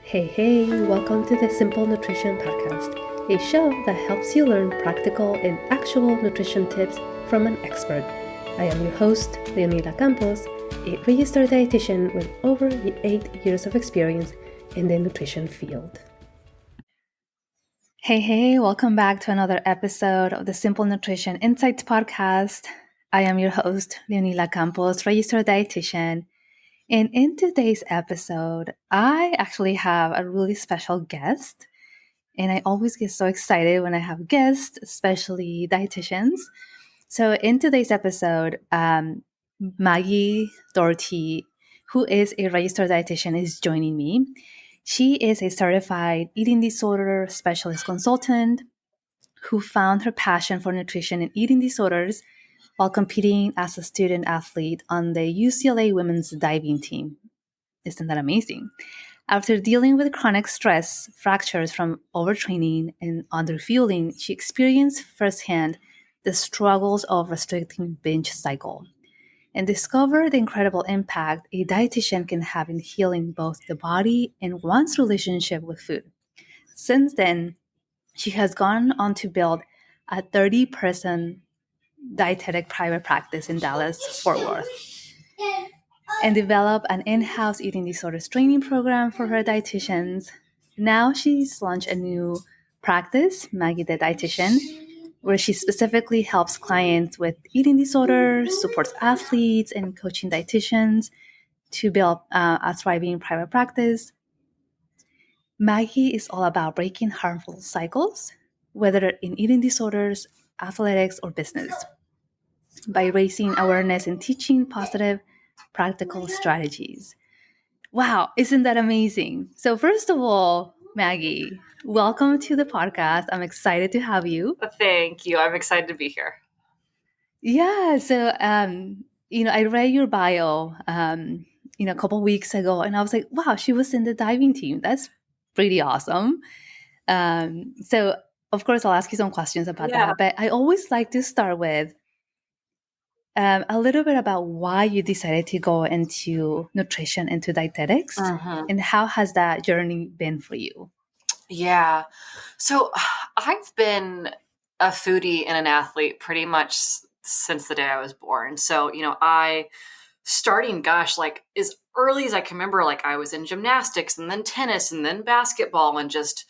Hey, welcome to the Simple Nutrition Podcast, a show that helps you learn practical and actual nutrition tips from an expert. I am your host, Leonila Campos, a registered dietitian with over 8 years of experience in the nutrition field. Hey, welcome back to another episode of the Simple Nutrition Insights Podcast. I am your host, Leonila Campos, registered dietitian. And in today's episode, I actually have a really special guest. And I always get so excited when I have guests, especially dietitians. So in today's episode, Maggie Doherty, who is a registered dietitian, is joining me. She is a certified eating disorder specialist consultant who found her passion for nutrition and eating disorders while competing as a student athlete on the UCLA women's diving team. Isn't that amazing? After dealing with chronic stress, fractures from overtraining, and underfueling, she experienced firsthand the struggles of restricting binge cycle and discovered the incredible impact a dietitian can have in healing both the body and one's relationship with food. Since then, she has gone on to build a 30-person dietetic private practice in Dallas, Fort Worth, and develop an in-house eating disorders training program for her dietitians. Now she's launched a new practice, Maggie the Dietitian, where she specifically helps clients with eating disorders, supports athletes, and coaching dietitians to build a thriving private practice. Maggie is all about breaking harmful cycles, whether in eating disorders, athletics, or business, by raising awareness and teaching positive, practical strategies. Wow, isn't that amazing? So, first of all, Maggie, welcome to the podcast. I'm excited to have you. Thank you. I'm excited to be here. Yeah, so I read your bio a couple weeks ago, and I was like, wow, she was in the diving team. That's pretty awesome. So of course I'll ask you some questions about that, but I always like to start with a little bit about why you decided to go into nutrition, into dietetics, and how has that journey been for you? Yeah. So I've been a foodie and an athlete pretty much since the day I was born. So, I starting, like as early as I can remember, like I was in gymnastics and then tennis and then basketball, and just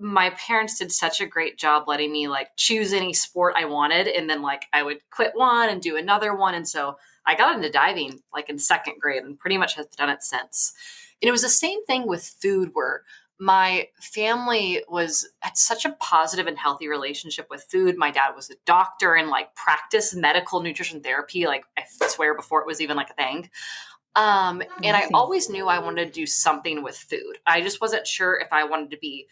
my parents did such a great job letting me like choose any sport I wanted. And then like I would quit one and do another one. And so I got into diving like in second grade and pretty much have done it since. And it was the same thing with food, where my family had such a positive and healthy relationship with food. My dad was a doctor and like practiced medical nutrition therapy. Like I swear before it was even like a thing. And I always knew I wanted to do something with food. I just wasn't sure if I wanted to be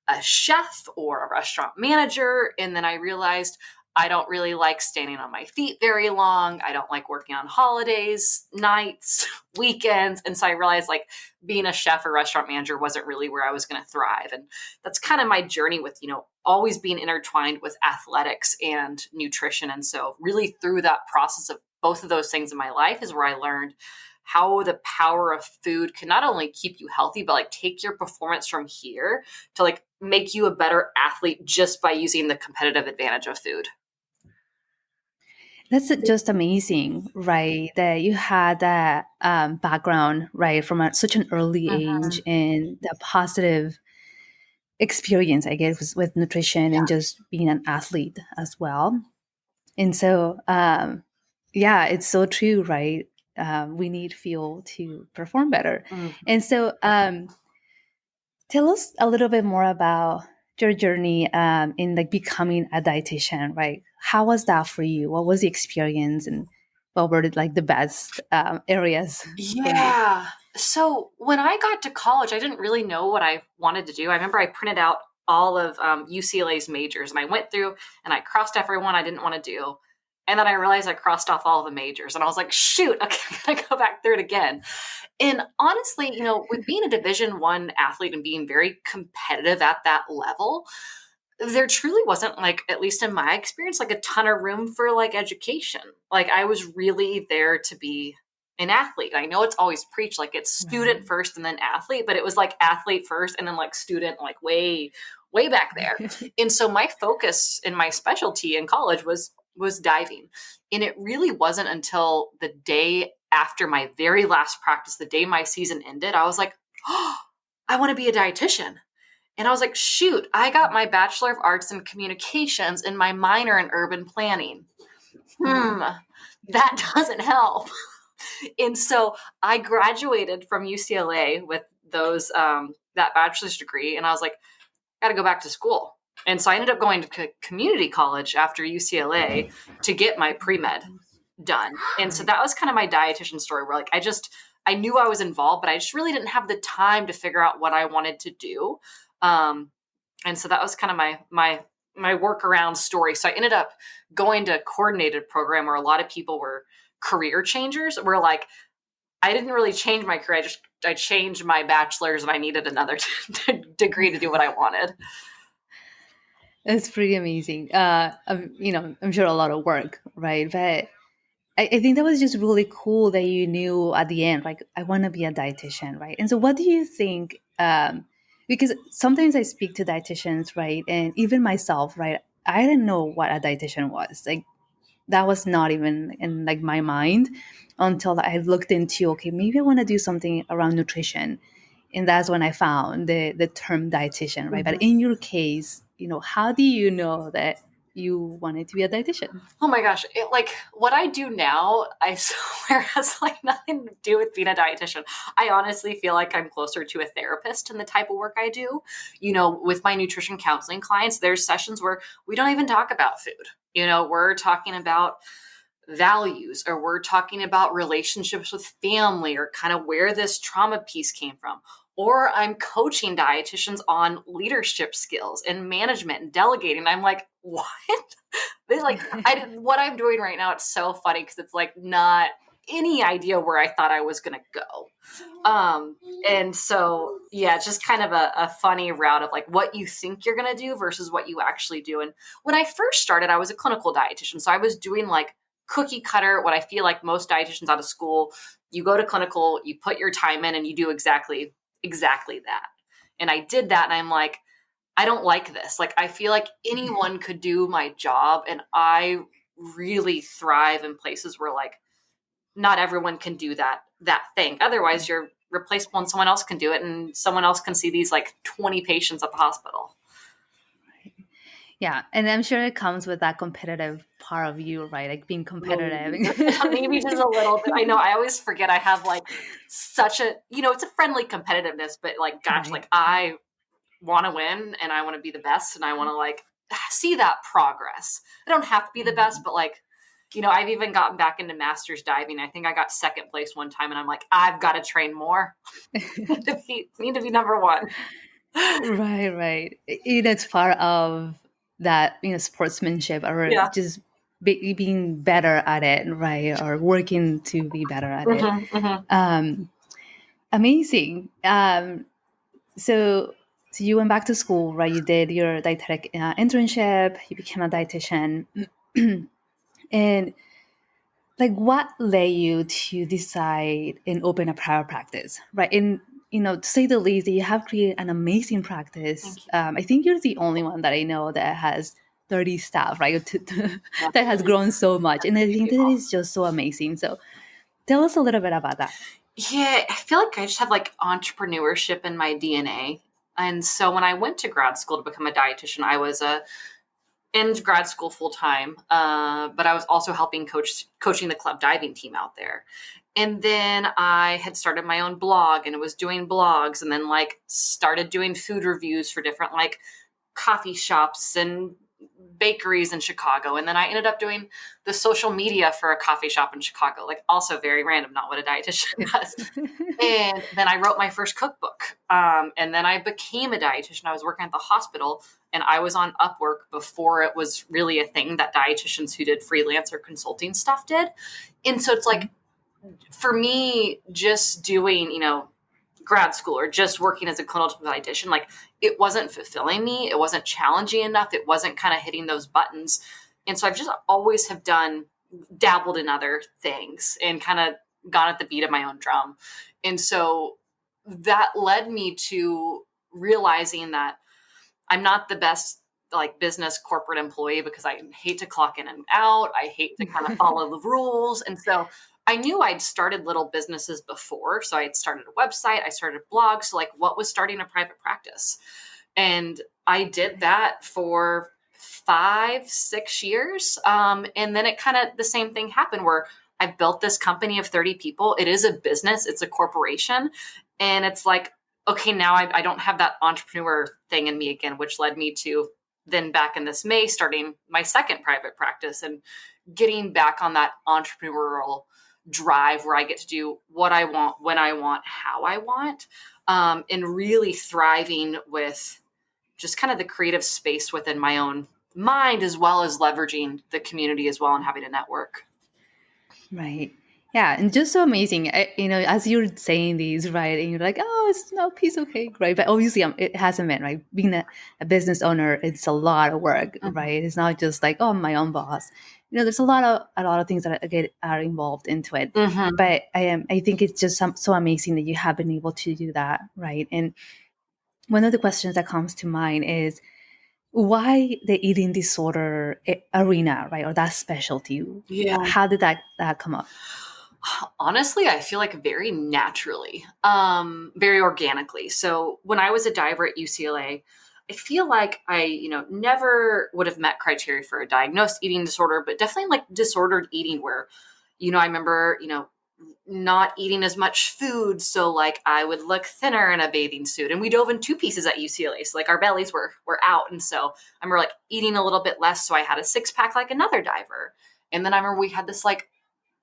a chef or a restaurant manager. And then I realized I don't really like standing on my feet very long. I don't like working on holidays, nights, weekends. And so I realized like being a chef or restaurant manager wasn't really where I was going to thrive. And that's kind of my journey with, always being intertwined with athletics and nutrition. And so really through that process of both of those things in my life is where I learned how the power of food can not only keep you healthy, but like take your performance from here to like make you a better athlete just by using the competitive advantage of food. That's just amazing, right? That you had that background, right, from such an early age, and the positive experience, I guess, with nutrition and just being an athlete as well. And so, it's so true, right? We need fuel to perform better. And so, tell us a little bit more about your journey in like becoming a dietitian, right? How was that for you? What was the experience, and what were the best areas? Yeah. So when I got to college, I didn't really know what I wanted to do. I remember I printed out all of UCLA's majors, and I went through and I crossed every one I didn't want to do. And then I realized I crossed off all the majors, and I was like, shoot, okay, I gotta go back through it again. And honestly, with being a Division I athlete and being very competitive at that level, there truly wasn't like, at least in my experience, like a ton of room for like education. Like I was really there to be an athlete. I know it's always preached like it's student first and then athlete, but it was like athlete first and then like student, like way back there. And so my focus and my specialty in college was diving. And it really wasn't until the day after my very last practice, the day my season ended, I was like, oh, I want to be a dietitian. And I was like, shoot, I got my Bachelor of Arts in Communications and my minor in urban planning. That doesn't help. And so I graduated from UCLA with those that bachelor's degree, and I was like, got to go back to school. And so I ended up going to community college after UCLA to get my pre-med done. And so that was kind of my dietitian story, where like I knew I was involved, but I just really didn't have the time to figure out what I wanted to do. And so that was kind of my workaround story. So I ended up going to a coordinated program where a lot of people were career changers. Where like I didn't really change my career. I changed my bachelor's and I needed another degree to do what I wanted. That's pretty amazing. I'm sure a lot of work, right? But I think that was just really cool that you knew at the end, like, I want to be a dietitian, right? And so what do you think, because sometimes I speak to dietitians, right? And even myself, right? I didn't know what a dietitian was. Like, that was not even in like my mind until I looked into, okay, maybe I want to do something around nutrition. And that's when I found the term dietitian, right? Mm-hmm. But in your case, how do you know that you wanted to be a dietitian? Oh my gosh. Like what I do now, I swear has like nothing to do with being a dietitian. I honestly feel like I'm closer to a therapist in the type of work I do. With my nutrition counseling clients, there's sessions where we don't even talk about food. We're talking about values, or we're talking about relationships with family, or kind of where this trauma piece came from. Or I'm coaching dietitians on leadership skills and management and delegating. I'm like, what? What I'm doing right now, it's so funny because it's like not any idea where I thought I was going to go. And so, yeah, it's just kind of a funny route of like what you think you're going to do versus what you actually do. And when I first started, I was a clinical dietitian. So I was doing like cookie cutter, what I feel like most dietitians out of school, you go to clinical, you put your time in and you do exactly that. And I did that. And I'm like, I don't like this. Like, I feel like anyone could do my job. And I really thrive in places where like not everyone can do that thing. Otherwise you're replaceable and someone else can do it. And someone else can see these like 20 patients at the hospital. Yeah. And I'm sure it comes with that competitive part of you, right? Like being competitive. Maybe just a little bit. I know I always forget I have like such a, it's a friendly competitiveness, but like, gosh, Right. like I want to win and I want to be the best and I want to like see that progress. I don't have to be the best, but like, I've even gotten back into masters diving. I think I got second place one time and I'm like, I've got to train more. need to be number one. Right. It's part of that, sportsmanship, or just being better at it, right? Or working to be better at it. Amazing. So you went back to school, right? You did your dietetic internship. You became a dietitian. And like, what led you to decide and open a private practice, right? And to say the least, you have created an amazing practice. I think you're the only one that I know that has 30 staff, right? That has grown so much, and I think that is just so amazing. So, tell us a little bit about that. Yeah, I feel like I just have like entrepreneurship in my DNA. And so when I went to grad school to become a dietitian, I was in grad school full time, but I was also helping coaching the club diving team out there. And then I had started my own blog and was doing blogs, and then like started doing food reviews for different like coffee shops and bakeries in Chicago. And then I ended up doing the social media for a coffee shop in Chicago, like also very random, not what a dietitian does. And then I wrote my first cookbook. And then I became a dietitian. I was working at the hospital and I was on Upwork before it was really a thing that dietitians who did freelancer consulting stuff did. And so it's like, for me, just doing, grad school or just working as a clinical dietitian, like it wasn't fulfilling me. It wasn't challenging enough. It wasn't kind of hitting those buttons. And so I've just always have dabbled in other things and kind of gone at the beat of my own drum. And so that led me to realizing that I'm not the best like business corporate employee because I hate to clock in and out. I hate to kind of follow the rules. And so I knew I'd started little businesses before. So I had started a website, I started a blog. So like what was starting a private practice? And I did that for 5-6 years. And then it kind of the same thing happened where I built this company of 30 people. It is a business, it's a corporation. And it's like, okay, now I don't have that entrepreneur thing in me again, which led me to then back in this May, starting my second private practice and getting back on that entrepreneurial drive where I get to do what I want, when I want, how I want, and really thriving with just kind of the creative space within my own mind, as well as leveraging the community as well and having a network. Right. Yeah. And just so amazing, as you're saying these, right, and you're like, oh, it's no piece of cake, right? But obviously it hasn't been, right? Being a business owner, it's a lot of work, right? It's not just like, oh, I'm my own boss. There's a lot of things that are involved into it. But I think it's just so amazing that you have been able to do that, right? And one of the questions that comes to mind is, why the eating disorder arena, right? Or that specialty? Yeah. How did that come up? Honestly, I feel like very naturally, very organically. So when I was a diver at UCLA, I feel like I, never would have met criteria for a diagnosed eating disorder, but definitely like disordered eating where, I remember, not eating as much food. So like I would look thinner in a bathing suit, and we dove in 2 pieces at UCLA. So like our bellies were out. And so I remember like eating a little bit less. So I had a 6-pack like another diver. And then I remember we had this like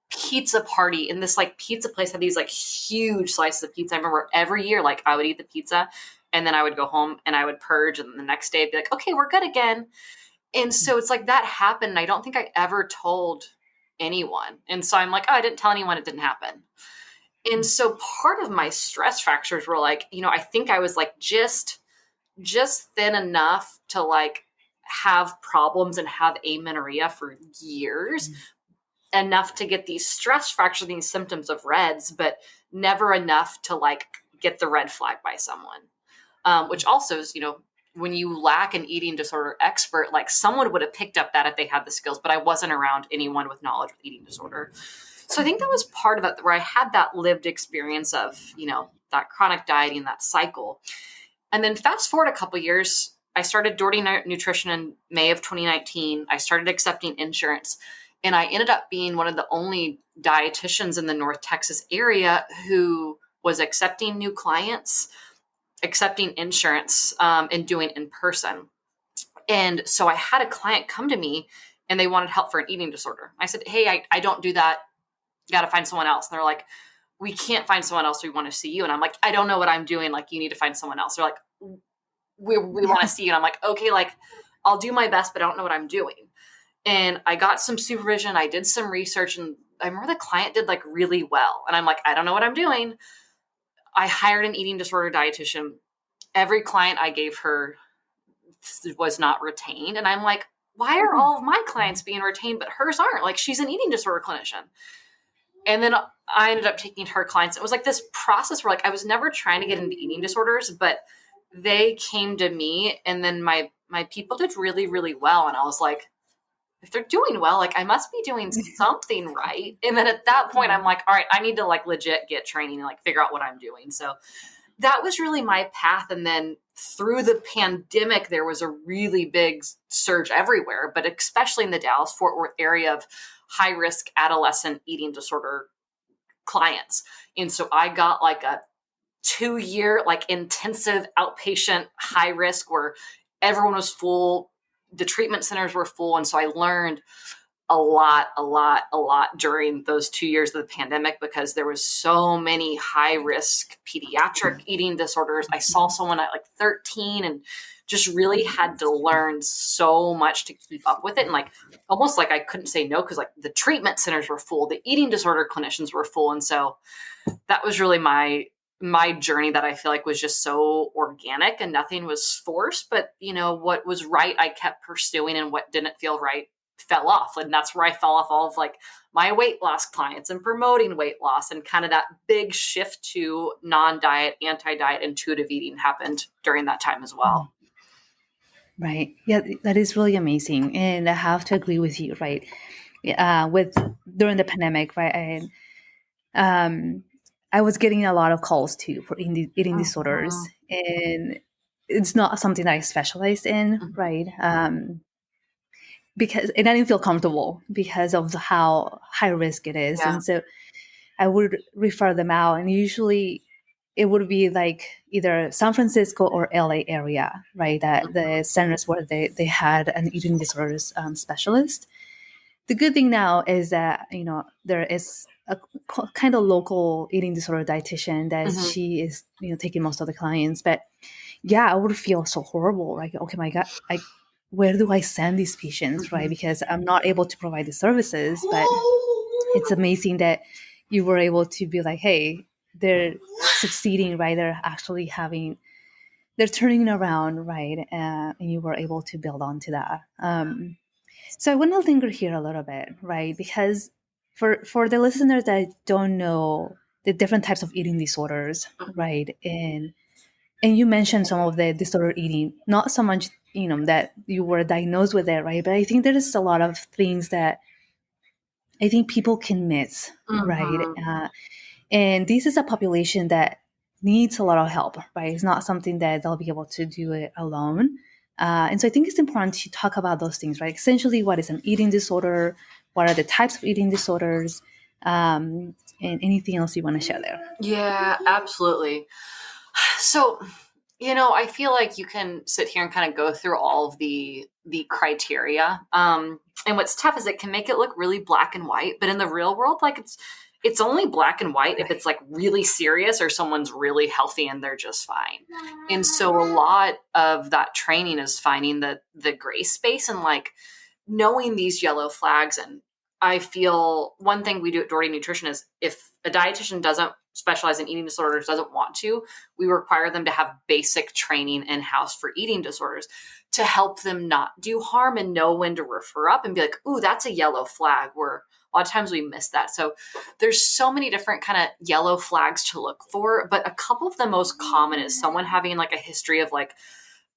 pizza party in this like pizza place, had these like huge slices of pizza. I remember every year, like I would eat the pizza and then I would go home and I would purge. And then the next day I'd be like, okay, we're good again. And so it's like that happened. And I don't think I ever told anyone. And so I'm like, oh, I didn't tell anyone, it didn't happen. And so part of my stress fractures were like, I think I was like just thin enough to like have problems and have amenorrhea for years, enough to get these stress fractures, these symptoms of REDS, but never enough to like get the red flag by someone. Which also is, when you lack an eating disorder expert, like someone would have picked up that if they had the skills, but I wasn't around anyone with knowledge of eating disorder. So I think that was part of it, where I had that lived experience of, that chronic dieting, that cycle. And then fast forward a couple years, I started Doherty Nutrition in May of 2019. I started accepting insurance, and I ended up being one of the only dietitians in the North Texas area who was accepting new clients, accepting insurance, and doing in person. And so I had a client come to me and they wanted help for an eating disorder. I said, hey, I don't do that. You got to find someone else. And they're like, we can't find someone else. We want to see you. And I'm like, I don't know what I'm doing. Like, you need to find someone else. They're like, we want to see you. And I'm like, okay, like I'll do my best, but I don't know what I'm doing. And I got some supervision. I did some research, and I remember the client did like really well. And I'm like, I don't know what I'm doing. I hired an eating disorder dietitian. Every client I gave her was not retained. And I'm like, why are all of my clients being retained, but hers aren't? Like, she's an eating disorder clinician. And then I ended up taking her clients. It was like this process where like I was never trying to get into eating disorders, but they came to me, and then my people did really, really well. And I was like, if they're doing well, like I must be doing something right. And then at that point, I'm like, all right, I need to like legit get training and like figure out what I'm doing. So that was really my path. And then through the pandemic, there was a really big surge everywhere, but especially in the Dallas-Fort Worth area of high-risk adolescent eating disorder clients. And so I got like a 2-year, like intensive outpatient high risk where everyone was full. The treatment centers were full. And so I learned a lot during those 2 years of the pandemic, because there was so many high risk pediatric eating disorders. I saw someone at like 13 and just really had to learn so much to keep up with it. And like, almost like I couldn't say no, because like the treatment centers were full, the eating disorder clinicians were full. And so that was really my journey that I feel like was just so organic and nothing was forced, but what was right, I kept pursuing, and what didn't feel right, fell off. And that's where I fell off all of like my weight loss clients and promoting weight loss, and kind of that big shift to non-diet, anti-diet, intuitive eating happened during that time as well. Right. Yeah, that is really amazing. And I have to agree with you, right? With during the pandemic, right? And I was getting a lot of calls too for eating disorders, and it's not something that I specialized in, right? Because and I didn't feel comfortable because of how high risk it is, Yeah. and so I would refer them out, and usually it would be like either San Francisco or LA area, right? That the centers where they had an eating disorders specialist. The good thing now is that there is a kind of local eating disorder dietitian that she is taking most of the clients. But yeah, I would feel so horrible. Like, okay, my God, where do I send these patients, right? Because I'm not able to provide the services. But it's amazing that you were able to be like, hey, they're succeeding, right? They're turning around, right? And you were able to build onto that. So I want to linger here a little bit, right? Because for the listeners that don't know the different types of eating disorders, right? And you mentioned some of the disorder eating, not so much, that you were diagnosed with it, right? But I think there is a lot of things that I think people can miss, right? And this is a population that needs a lot of help, right? It's not something that they'll be able to do it alone. And so I think it's important to talk about those things, right? Essentially, what is an eating disorder? What are the types of eating disorders? And anything else you want to share there? Yeah, absolutely. So, I feel like you can sit here and kind of go through all of the criteria. And what's tough is it can make it look really black and white, but in the real world, like it's only black and white if it's like really serious or someone's really healthy and they're just fine. And so a lot of that training is finding the gray space and like knowing these yellow flags. And I feel one thing we do at Doherty Nutrition is if a dietitian doesn't specialize in eating disorders, doesn't want to, we require them to have basic training in-house for eating disorders to help them not do harm and know when to refer up and be like, ooh, that's a yellow flag, where a lot of times we miss that. So there's so many different kind of yellow flags to look for, but a couple of the most common is someone having like a history of like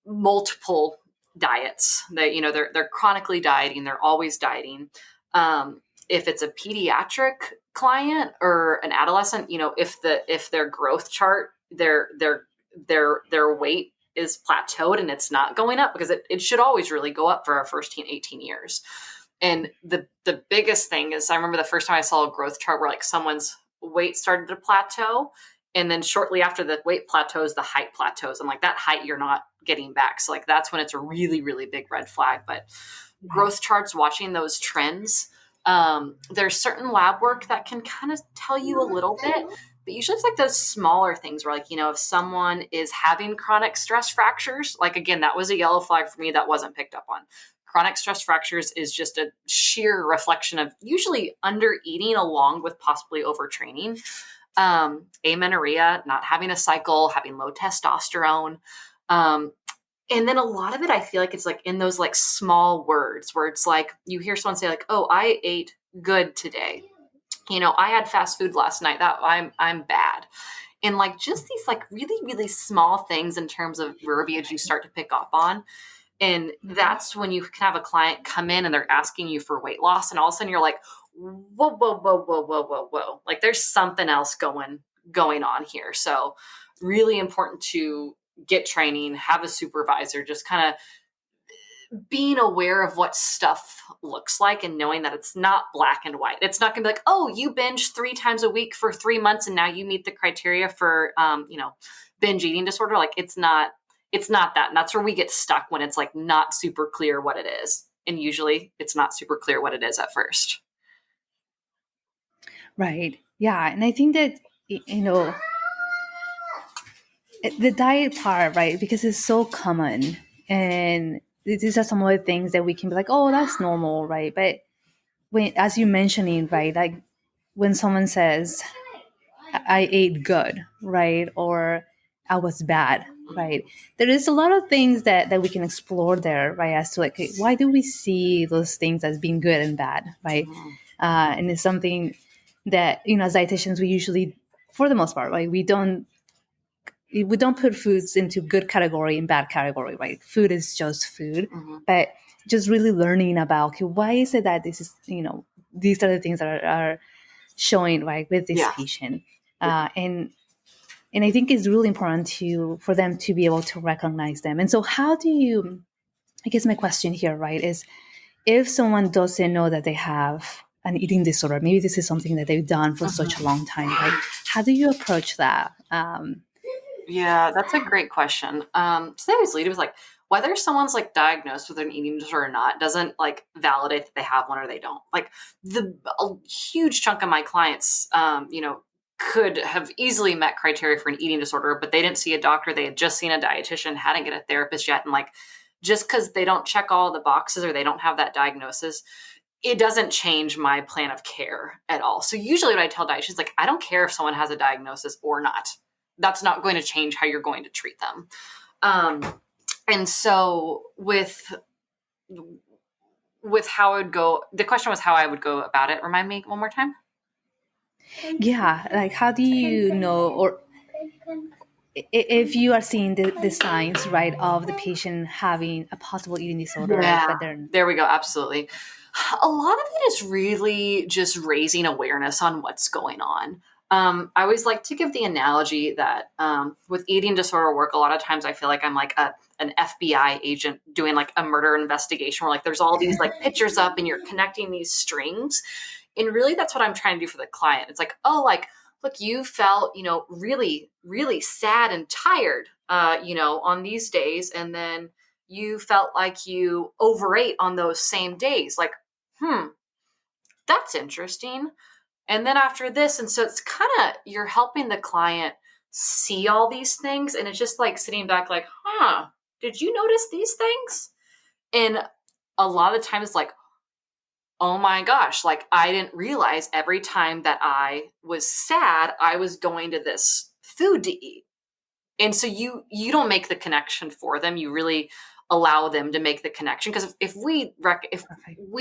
multiple diets. They're chronically dieting, they're always dieting. If it's a pediatric client or an adolescent, if their growth chart, their weight is plateaued and it's not going up, because it should always really go up for our first 18 years. And the biggest thing is, I remember the first time I saw a growth chart where like someone's weight started to plateau, and then shortly after the weight plateaus, the height plateaus. I'm like, that height you're not getting back. So like that's when it's a really, really big red flag. But growth charts, watching those trends, there's certain lab work that can kind of tell you a little bit, but usually it's like those smaller things where like, if someone is having chronic stress fractures, like again, that was a yellow flag for me that wasn't picked up on. Chronic stress fractures is just a sheer reflection of usually under eating along with possibly overtraining. Amenorrhea, not having a cycle, having low testosterone. And then a lot of it, I feel like it's like in those like small words where it's like you hear someone say like, oh, I ate good today. I had fast food last night. That I'm bad. And like just these like really, really small things in terms of verbiage you start to pick up on. And that's when you can have a client come in and they're asking you for weight loss. And all of a sudden you're like, whoa, whoa, whoa, whoa, whoa, whoa, whoa. Like there's something else going on here. So really important to get training, have a supervisor, just kind of being aware of what stuff looks like and knowing that it's not black and white. It's not going to be like, oh, you binge 3 times a week for 3 months and now you meet the criteria for, binge eating disorder. Like it's not that. And that's where we get stuck, when it's like not super clear what it is. And usually it's not super clear what it is at first. Right. Yeah. And I think that, the diet part, right? Because it's so common, and these are some of the things that we can be like, oh, that's normal, right? But when, as you mentioning, right, like when someone says, I ate good, right? Or I was bad, right? There is a lot of things that we can explore there, right? As to like, okay, why do we see those things as being good and bad, right? And it's something that, as dietitians, we usually, for the most part, right, we don't put foods into good category and bad category, right? Food is just food, but just really learning about, okay, why is it that this is, these are the things that are showing, right, with this patient, and I think it's really important for them to be able to recognize them. And so how do you, I guess my question here, right, is if someone doesn't know that they have an eating disorder, maybe this is something that they've done for such a long time, right? How do you approach that? Yeah, that's a great question. So I always lead with like whether someone's like diagnosed with an eating disorder or not doesn't like validate that they have one or they don't. Like a huge chunk of my clients, could have easily met criteria for an eating disorder, but they didn't see a doctor. They had just seen a dietitian, hadn't get a therapist yet, and like just because they don't check all the boxes or they don't have that diagnosis, it doesn't change my plan of care at all. So usually what I tell dietitians, like, I don't care if someone has a diagnosis or not. That's not going to change how you're going to treat them. And so with how I would go, the question was how I would go about it. Remind me one more time. Yeah, like how do you know, or if you are seeing the signs, right, of the patient having a possible eating disorder, but there we go. Absolutely. A lot of it is really just raising awareness on what's going on. I always like to give the analogy that with eating disorder work, a lot of times I feel like I'm like an FBI agent doing like a murder investigation where like there's all these like pictures up and you're connecting these strings. And really that's what I'm trying to do for the client. It's like, oh, like, look, you felt, really, really sad and tired, on these days. And then you felt like you overate on those same days. Like, that's interesting. And then after this, and so it's kind of, you're helping the client see all these things. And it's just like sitting back like, did you notice these things? And a lot of the time it's like, oh my gosh, like I didn't realize every time that I was sad, I was going to this food to eat. And so you don't make the connection for them. You really allow them to make the connection. Because if we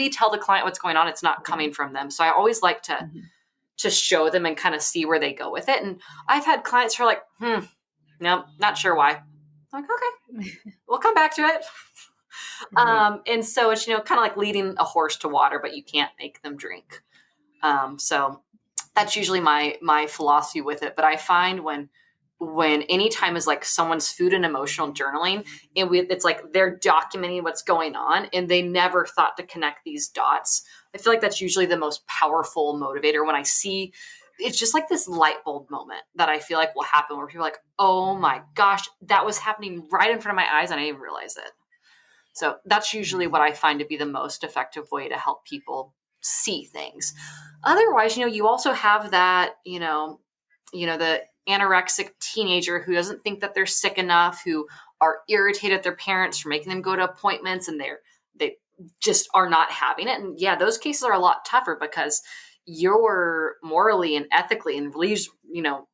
tell the client what's going on, it's not coming from them. So I always like to show them and kind of see where they go with it. And I've had clients who are like, no, not sure why. I'm like, okay, we'll come back to it. And so it's, kind of like leading a horse to water, but you can't make them drink. So that's usually my philosophy with it. But I find when anytime is like someone's food and emotional journaling, and it's like they're documenting what's going on and they never thought to connect these dots. I feel like that's usually the most powerful motivator when I see it's just like this light bulb moment that I feel like will happen where people are like, oh my gosh, that was happening right in front of my eyes and I didn't even realize it. So that's usually what I find to be the most effective way to help people see things. Otherwise, you also have that, the anorexic teenager who doesn't think that they're sick enough, who are irritated at their parents for making them go to appointments and they just are not having it. And yeah, those cases are a lot tougher because you're morally and ethically and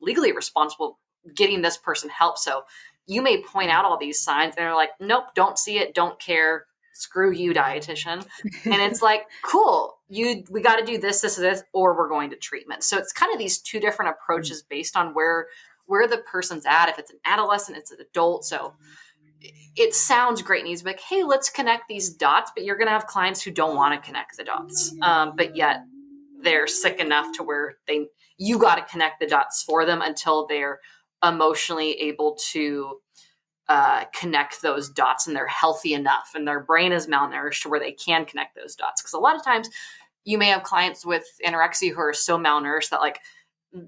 legally responsible getting this person help. So you may point out all these signs and they're like, nope, don't see it, don't care, screw you, dietitian. And it's like, cool, we got to do this, or we're going to treatment. So it's kind of these two different approaches based on where the person's at. If it's an adolescent, it's an adult. So it sounds great. And he's like, hey, let's connect these dots. But you're going to have clients who don't want to connect the dots. But yet they're sick enough to where you got to connect the dots for them until they're emotionally able to connect those dots and they're healthy enough and their brain is malnourished to where they can connect those dots. Because a lot of times you may have clients with anorexia who are so malnourished that like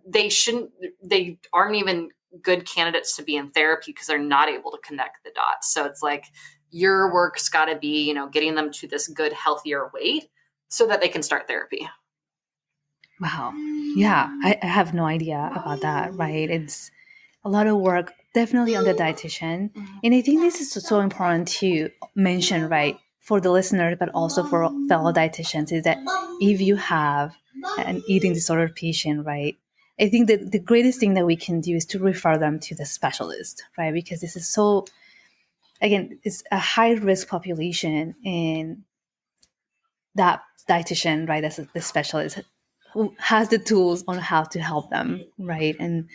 they aren't even good candidates to be in therapy because they're not able to connect the dots. So it's like your work's got to be, getting them to this good, healthier weight so that they can start therapy. Wow. Yeah, I have no idea about that, right? It's a lot of work, definitely on the dietitian. And I think this is so important to mention, right, for the listeners, but also for fellow dietitians, is that if you have an eating disorder patient, right, I think that the greatest thing that we can do is to refer them to the specialist, right? Because this is so, again, it's a high risk population, and that dietitian, right, as the specialist who has the tools on how to help them, right? And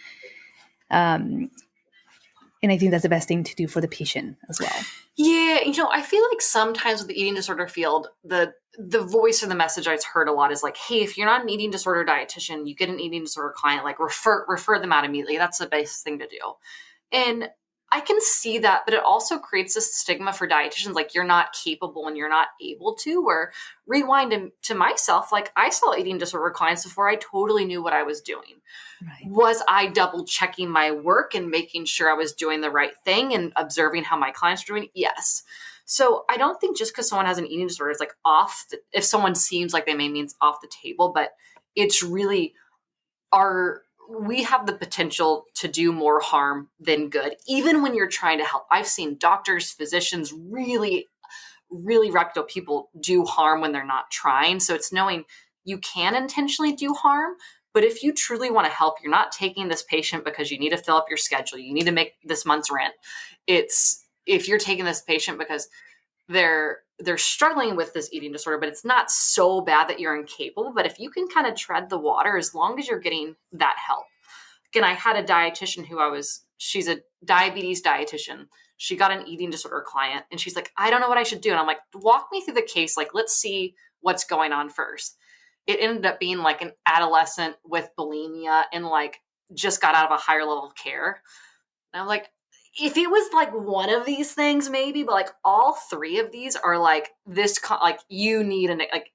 I think that's the best thing to do for the patient as well. Yeah, I feel like sometimes with the eating disorder field, the voice or the message I've heard a lot is like, hey, if you're not an eating disorder dietitian, you get an eating disorder client, like refer them out immediately. That's the best thing to do. And I can see that, but it also creates this stigma for dietitians, like you're not capable and you're not able to. Or rewind to myself, like I saw eating disorder clients before I totally knew what I was doing. Right. Was I double checking my work and making sure I was doing the right thing and observing how my clients are doing? Yes. So I don't think just because someone has an eating disorder, it's like if someone seems like they may mean it's off the table, but it's really we have the potential to do more harm than good, even when you're trying to help. I've seen doctors, physicians, really, really reputable people do harm when they're not trying. So it's knowing you can intentionally do harm, but if you truly want to help, you're not taking this patient because you need to fill up your schedule, you need to make this month's rent. It's if you're taking this patient because they're struggling with this eating disorder, but it's not so bad that you're incapable. But if you can kind of tread the water, as long as you're getting that help. Again, I had a dietitian she's a diabetes dietitian. She got an eating disorder client and she's like, I don't know what I should do. And I'm like, walk me through the case. Like, let's see what's going on first. It ended up being like an adolescent with bulimia and like just got out of a higher level of care. And I'm like, if it was like one of these things, maybe, but like all three of these are like this, like you need like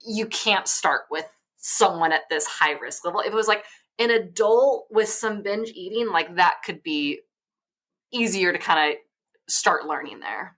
you can't start with someone at this high risk level. If it was like an adult with some binge eating, like that could be easier to kind of start learning there.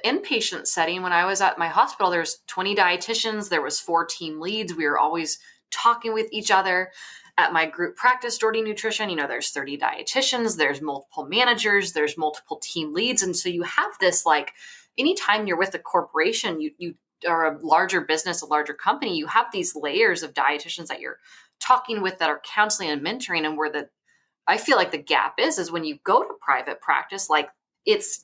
Inpatient setting, when I was at my hospital, there's 20 dietitians, there was 4 team leads. We were always talking with each other. At my group practice, Doherty Nutrition, there's 30 dietitians, there's multiple managers, there's multiple team leads. And so you have this, like, anytime you're with a corporation, you are a larger business, a larger company, you have these layers of dietitians that you're talking with, that are counseling and mentoring. And where I feel like the gap is when you go to private practice, like it's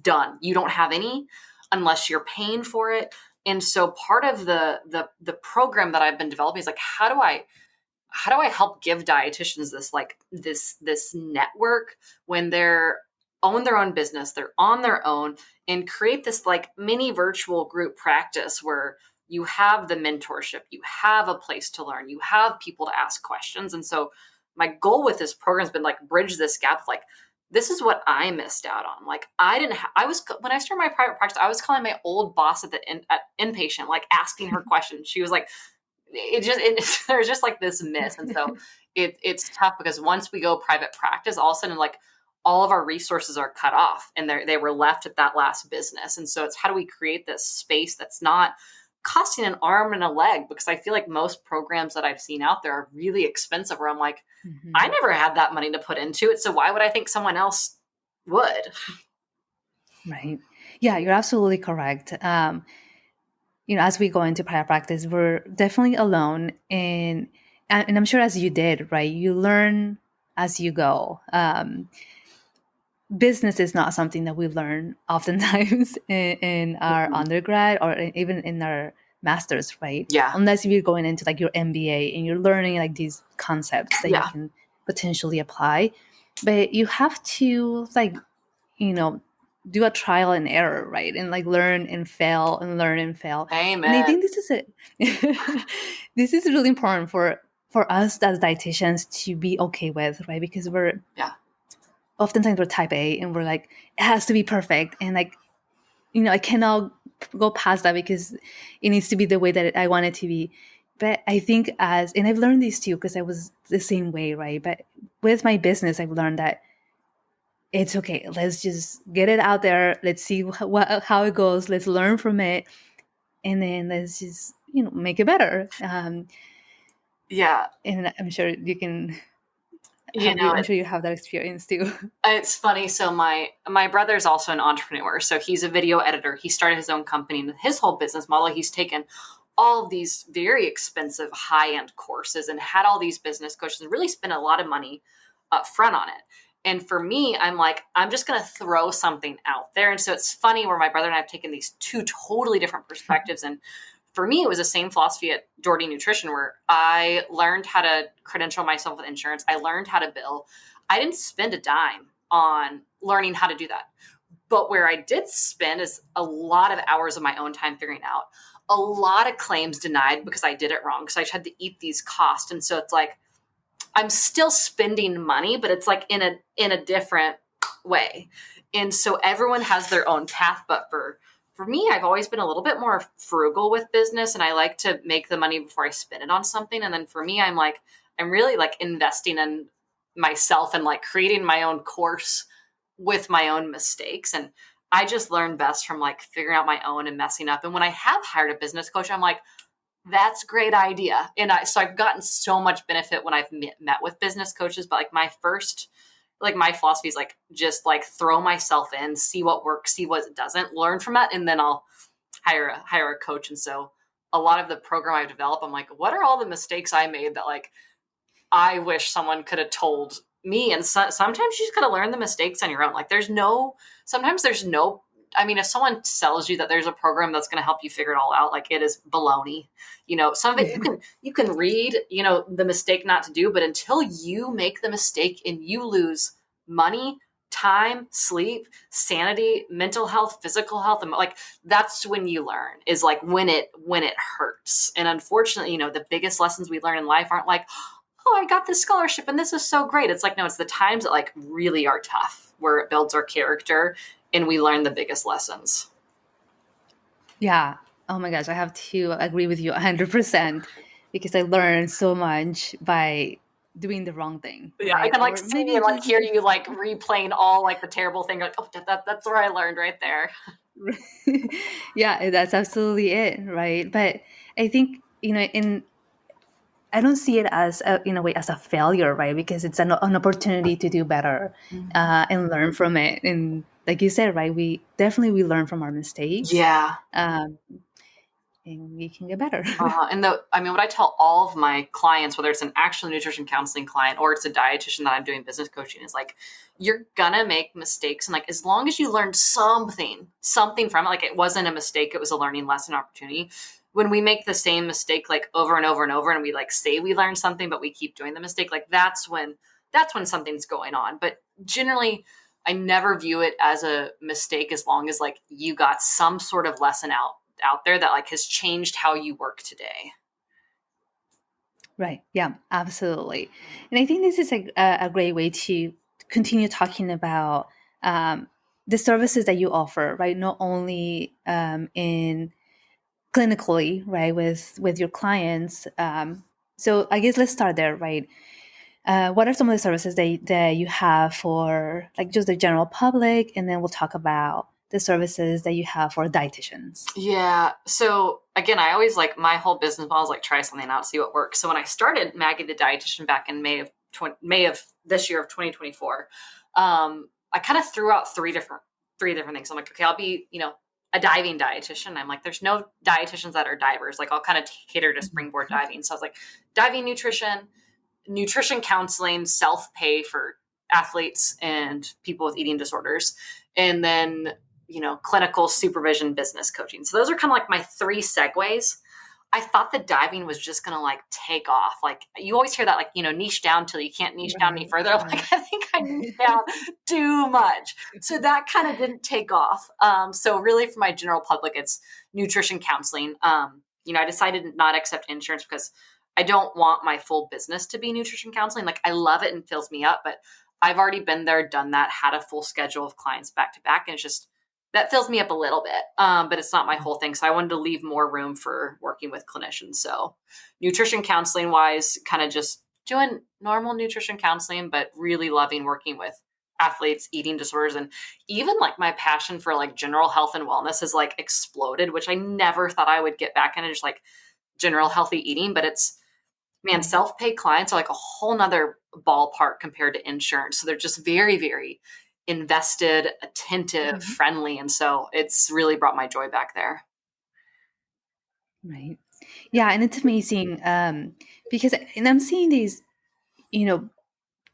done. You don't have any unless you're paying for it. And so part of the program that I've been developing is like, how do I help give dietitians this network when they're own their own business, they're on their own, and create this like mini virtual group practice where you have the mentorship, you have a place to learn, you have people to ask questions. And so my goal with this program has been like bridge this gap. Like, this is what I missed out on. Like, when I started my private practice, I was calling my old boss at inpatient, like asking her questions. She was like, there's just like this miss. And so it's tough because once we go private practice, all of a sudden, like, all of our resources are cut off and they were left at that last business. And so it's, how do we create this space that's not costing an arm and a leg? Because I feel like most programs that I've seen out there are really expensive, where I'm like, I never had that money to put into it. So why would I think someone else would? Right. Yeah, you're absolutely correct. As we go into private practice, we're definitely alone. And I'm sure as you did, right, you learn as you go. Business is not something that we learn oftentimes in our undergrad or even in our master's, right? Yeah. Unless you're going into like your MBA and you're learning like these concepts that you can potentially apply. But you have to do a trial and error, right? And like learn and fail and learn and fail. Amen. And I think this is it. This is really important for us as dietitians to be okay with, right? Because oftentimes we're type A and we're like, it has to be perfect. And like, I cannot go past that because it needs to be the way that I want it to be. But I think and I've learned this too, because I was the same way, right? But with my business, I've learned that it's okay. Let's just get it out there. Let's see how it goes. Let's learn from it. And then let's just, make it better. Yeah. And I'm sure you can I'm sure you have that experience too. It's funny. So my brother's also an entrepreneur. So he's a video editor. He started his own company, and his whole business model, he's taken all of these very expensive high-end courses and had all these business coaches and really spent a lot of money up front on it. And for me, I'm like, I'm just going to throw something out there. And so it's funny where my brother and I have taken these two totally different perspectives. And for me, it was the same philosophy at Doherty Nutrition, where I learned how to credential myself with insurance. I learned how to bill. I didn't spend a dime on learning how to do that. But where I did spend is a lot of hours of my own time figuring out a lot of claims denied because I did it wrong. So I had to eat these costs. And so it's like, I'm still spending money, but it's like in a different way. And so everyone has their own path. But for me, I've always been a little bit more frugal with business, and I like to make the money before I spend it on something. And then for me, I'm really like investing in myself and like creating my own course with my own mistakes. And I just learn best from like figuring out my own and messing up. And when I have hired a business coach, I'm like, that's a great idea. And so I've gotten so much benefit when I've met with business coaches. But like my philosophy is like, just like throw myself in, see what works, see what doesn't, learn from it. And then I'll hire a coach. And so a lot of the program I've developed, I'm like, what are all the mistakes I made that like, I wish someone could have told me. And sometimes you just got to learn the mistakes on your own. Like sometimes there's no, I mean, if someone tells you that there's a program that's going to help you figure it all out, like it is baloney. Some of it you can read, the mistake not to do, but until you make the mistake and you lose money, time, sleep, sanity, mental health, physical health, and like that's when you learn, is like when it hurts. And unfortunately, the biggest lessons we learn in life aren't like, oh, I got this scholarship and this is so great. It's like, no, it's the times that like really are tough where it builds our character and we learn the biggest lessons. Yeah. Oh my gosh, I have to agree with you 100% because I learned so much by doing the wrong thing. Yeah, right? I can like Or see maybe and like just hear you like replaying all like the terrible thing. Like, oh, that's where I learned right there. yeah, that's absolutely it, right? But I think I don't see it as in a way as a failure, right? Because it's an opportunity to do better and learn from it. And like you said, right, we learn from our mistakes, Yeah. um, and we can get better. What I tell all of my clients, whether it's an actual nutrition counseling client or it's a dietitian that I'm doing business coaching, is like, you're gonna make mistakes. And like, as long as you learned something from it, like it wasn't a mistake, it was a learning lesson opportunity. When we make the same mistake, like over and over and over, and we like say we learned something, but we keep doing the mistake, like that's when something's going on. But generally, I never view it as a mistake as long as like you got some sort of lesson out there that like has changed how you work today. Right. Yeah, absolutely. And I think this is a great way to continue talking about the services that you offer, right? Not only in clinically, right, with your clients. So I guess let's start there, right? What are some of the services that you have for like just the general public, and then we'll talk about the services that you have for dietitians. Yeah. So again, I always like my whole business model is like try something out, see what works. So when I started Maggie the dietitian back in May of this year of 2024, I kind of threw out three different things. I'm like, okay, I'll be a diving dietitian. I'm like, there's no dietitians that are divers. Like I'll kind of cater to springboard diving. So I was like, diving nutrition counseling, self-pay for athletes and people with eating disorders, and then clinical supervision, business coaching. So those are kind of like my three segues. I thought the diving was just going to like take off. Like you always hear that, like, niche down till you can't niche down any further. I'm like, I think I niched down too much. So that kind of didn't take off. So really for my general public, it's nutrition counseling. I decided to not accept insurance because I don't want my full business to be nutrition counseling. Like I love it and fills me up, but I've already been there, done that, had a full schedule of clients back to back. And it's just, that fills me up a little bit, but it's not my whole thing. So I wanted to leave more room for working with clinicians. So nutrition counseling wise, kind of just doing normal nutrition counseling, but really loving working with athletes, eating disorders. And even like my passion for like general health and wellness has like exploded, which I never thought I would get back into, just like general healthy eating. But it's, man, self-pay clients are like a whole nother ballpark compared to insurance. So they're just very, very invested, attentive, friendly. And so it's really brought my joy back there. Right. Yeah. And it's amazing because, and I'm seeing these,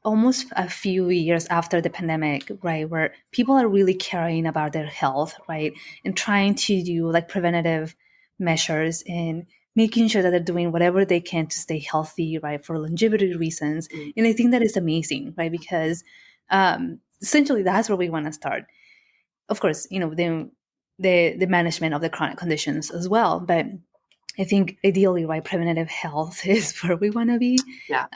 almost a few years after the pandemic, right, where people are really caring about their health, right, and trying to do like preventative measures and making sure that they're doing whatever they can to stay healthy, right, for longevity reasons. And I think that is amazing, right, because essentially that's where we want to start. Of course, the management of the chronic conditions as well, but I think ideally, right, preventative health is where we want to be. Yeah.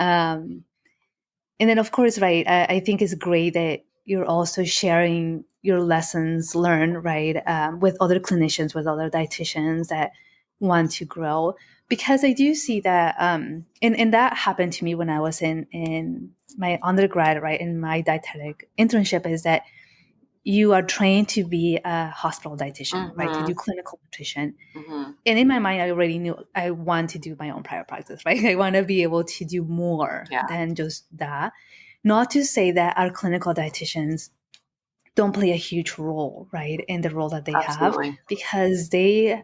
And then, of course, right, I think it's great that you're also sharing your lessons learned, right, with other clinicians, with other dietitians that want to grow. Because I do see that, and that happened to me when I was in my undergrad, right, in my dietetic internship, is that you are trained to be a hospital dietitian, right, to do clinical nutrition. And in my mind, I already knew I want to do my own private practice, right? I want to be able to do more than just that. Not to say that our clinical dietitians don't play a huge role, right, in the role that they have, because they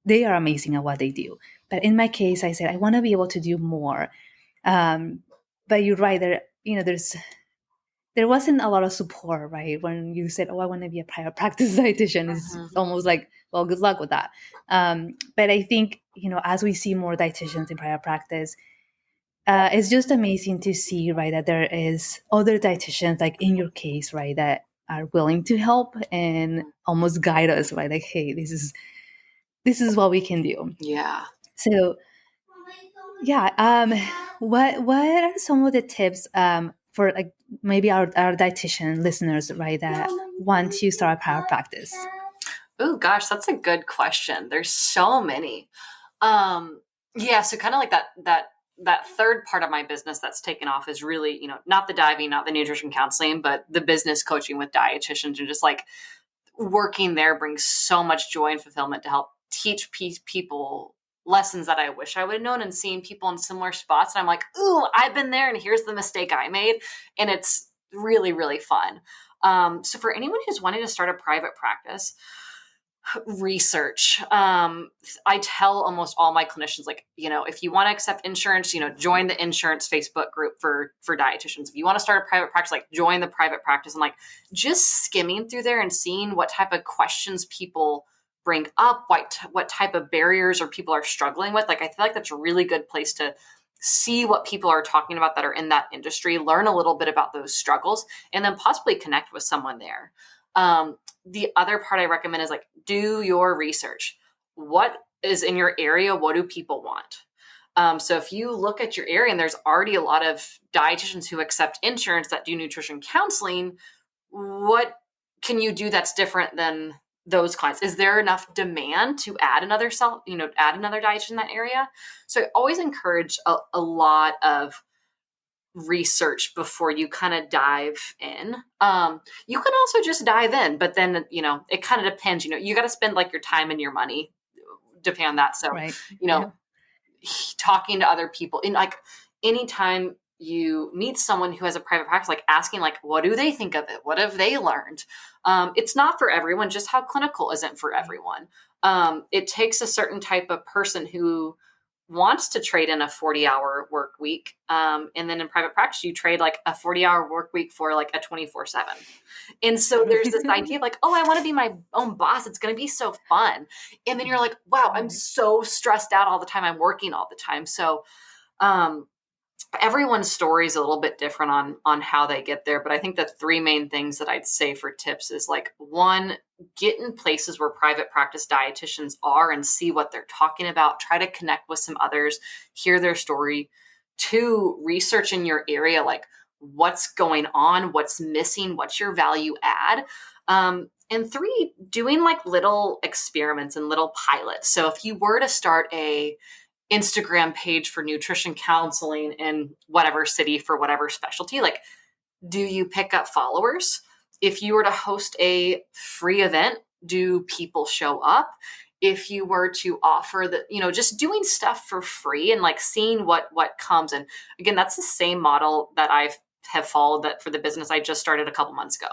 are amazing at what they do. But in my case, I said I want to be able to do more. But you're right, there wasn't a lot of support, right? When you said, "Oh, I want to be a private practice dietitian," it's almost like, well, good luck with that. But I think, as we see more dietitians in private practice, it's just amazing to see, right, that there is other dietitians, like in your case, right, that are willing to help and almost guide us, right? Like, hey, this is what we can do. Yeah. So, yeah. What are some of the tips for like maybe our dietitian listeners, right, that want to start a private practice? Oh gosh, that's a good question. There's so many. Yeah, so kind of like that third part of my business that's taken off is really, not the diving, not the nutrition counseling, but the business coaching with dietitians, and just like working there brings so much joy and fulfillment to help teach people lessons that I wish I would have known, and seeing people in similar spots. And I'm like, ooh, I've been there and here's the mistake I made. And it's really, really fun. So for anyone who's wanting to start a private practice, research. I tell almost all my clinicians, like, if you want to accept insurance, join the insurance Facebook group for dietitians. If you want to start a private practice, like join the private practice. And like just skimming through there and seeing what type of questions people bring up, what type of barriers or people are struggling with. Like, I feel like that's a really good place to see what people are talking about that are in that industry, learn a little bit about those struggles, and then possibly connect with someone there. The other part I recommend is like, do your research. What is in your area? What do people want? So if you look at your area and there's already a lot of dietitians who accept insurance that do nutrition counseling, what can you do that's different than those clients? Is there enough demand to add another dietitian in that area? So I always encourage a lot of research before you kind of dive in. You can also just dive in, but then, it kind of depends, you got to spend like your time and your money depending on that. So, Right. Talking to other people, and like anytime you meet someone who has a private practice, like asking like, what do they think of it? What have they learned? It's not for everyone, just how clinical isn't for everyone. It takes a certain type of person who wants to trade in a 40-hour work week. And then in private practice, you trade like a 40-hour work week for like a 24/7. And so there's this idea of like, oh, I want to be my own boss. It's going to be so fun. And then you're like, wow, I'm so stressed out all the time. I'm working all the time. So, everyone's story is a little bit different on how they get there. But I think the three main things that I'd say for tips is like, one, get in places where private practice dietitians are and see what they're talking about. Try to connect with some others, hear their story. Two, research in your area, like what's going on, what's missing, what's your value add. And three, doing like little experiments and little pilots. So if you were to start a Instagram page for nutrition counseling in whatever city for whatever specialty, like, do you pick up followers? If you were to host a free event, do people show up? if you were to offer the, just doing stuff for free and like seeing what comes. And again, that's the same model that have followed that for the business I just started a couple months ago.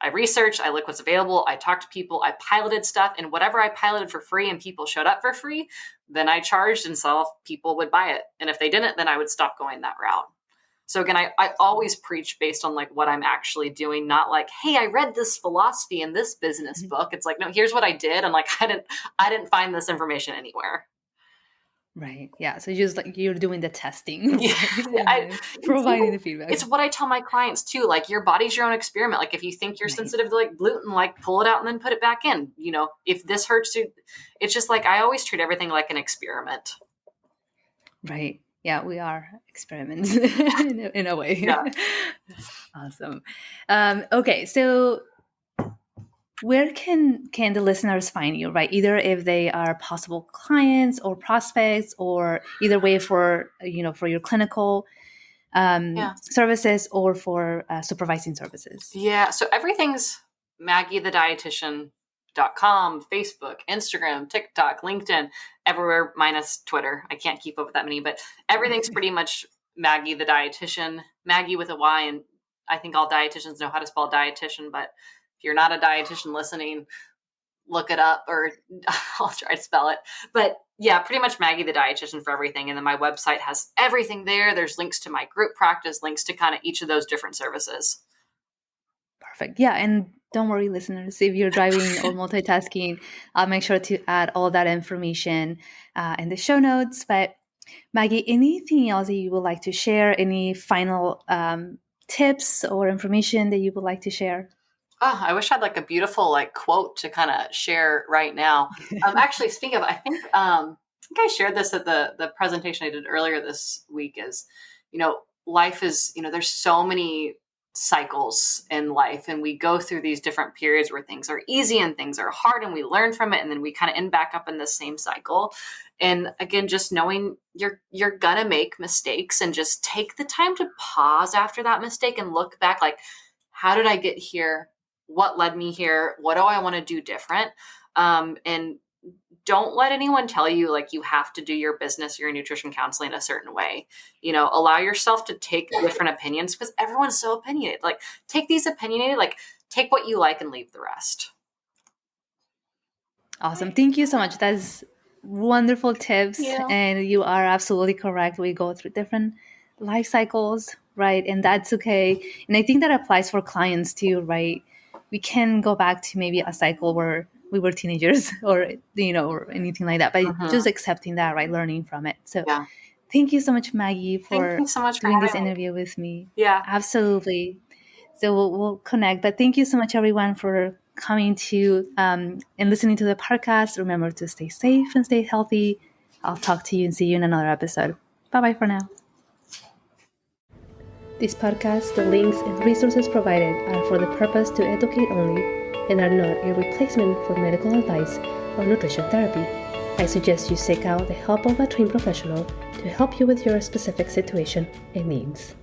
I researched, I looked what's available, I talked to people, I piloted stuff, and whatever I piloted for free and people showed up for free, then I charged and saw if people would buy it. And if they didn't, then I would stop going that route. So again, I always preach based on like what I'm actually doing, not like, hey, I read this philosophy in this business book. It's like, no, here's what I did. And like, I didn't find this information anywhere. Right. Yeah. So just like you're doing the testing, Yeah, providing the feedback. It's what I tell my clients too. Like your body's your own experiment. Like if you think you're sensitive to like gluten, like pull it out and then put it back in. If this hurts you, it's just like I always treat everything like an experiment. Right. Yeah, we are experiments in a way. Yeah. Awesome. Okay, so where can the listeners find you, right? Either if they are possible clients or prospects, or either way for your clinical services or for supervising services. Yeah. So everything's Maggie the dietitian.com, Facebook, Instagram, TikTok, LinkedIn, everywhere minus Twitter. I can't keep up with that many, but everything's pretty much Maggie the dietitian, Maggie with a Y. And I think all dietitians know how to spell dietitian, but if you're not a dietitian listening, look it up or I'll try to spell it. But yeah, pretty much Maggie the dietitian for everything. And then my website has everything there. There's links to my group practice, links to kind of each of those different services. Perfect. Yeah. And don't worry, listeners, if you're driving or multitasking, I'll make sure to add all that information in the show notes. But Maggie, anything else that you would like to share? Any final tips or information that you would like to share? Oh, I wish I had like a beautiful like quote to kind of share right now. Actually, speaking of, I think I shared this at the presentation I did earlier this week. Is life is there's so many cycles in life, and we go through these different periods where things are easy and things are hard, and we learn from it, and then we kind of end back up in the same cycle. And again, just knowing you're gonna make mistakes, and just take the time to pause after that mistake and look back, like, how did I get here? What led me here? What do I want to do different? And don't let anyone tell you like you have to do your business, your nutrition counseling a certain way. Allow yourself to take different opinions, because everyone's so opinionated. Like take these opinionated, like take what you like and leave the rest. Awesome. Thank you so much. That's wonderful tips. Yeah. And you are absolutely correct. We go through different life cycles, right? And that's okay. And I think that applies for clients too, right? We can go back to maybe a cycle where we were teenagers or anything like that, but just accepting that, right? Learning from it. So thank you so much, Maggie, for doing this interview with me. Yeah, absolutely. So we'll connect, but thank you so much, everyone, for coming to and listening to the podcast. Remember to stay safe and stay healthy. I'll talk to you and see you in another episode. Bye-bye for now. This podcast, the links and resources provided are for the purpose to educate only and are not a replacement for medical advice or nutrition therapy. I suggest you seek out the help of a trained professional to help you with your specific situation and needs.